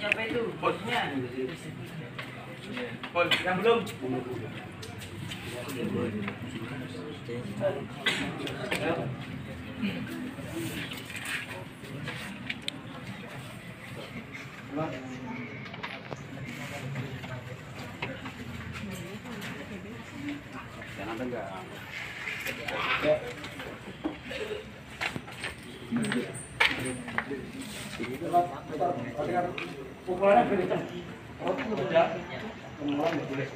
siapa itu? Bosnya. Bos, yang belum. Jangan tegak. Pukulannya kencang. Oh, tidak. Kemudian nggak boleh.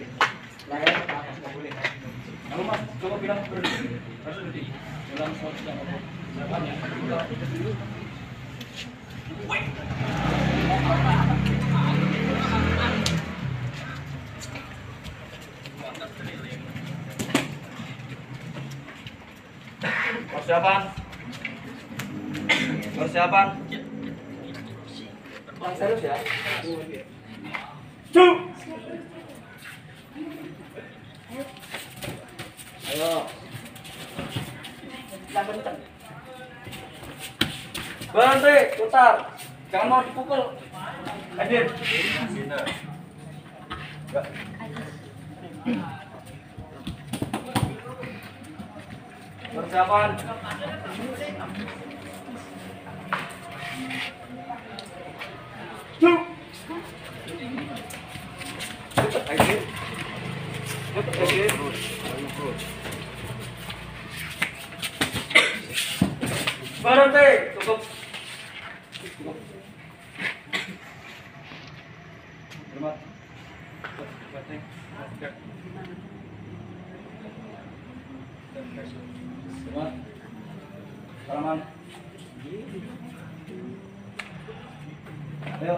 Layar nggak boleh. Kalau mas, coba bilang berhenti. Berhenti. Bilang sudah apa? Berapanya? Persiapan. Persiapan. Yang serius ya. Cuk. Ayo. Jangan kencang. Berhenti, putar. Jangan mau dipukul. Hadir. Enggak. Persiapan. Cuk. Cepat hadir. Cepat hadir. Berhenti, cukup. Cukup. Hormat. Hormat. Salaman. Ayo.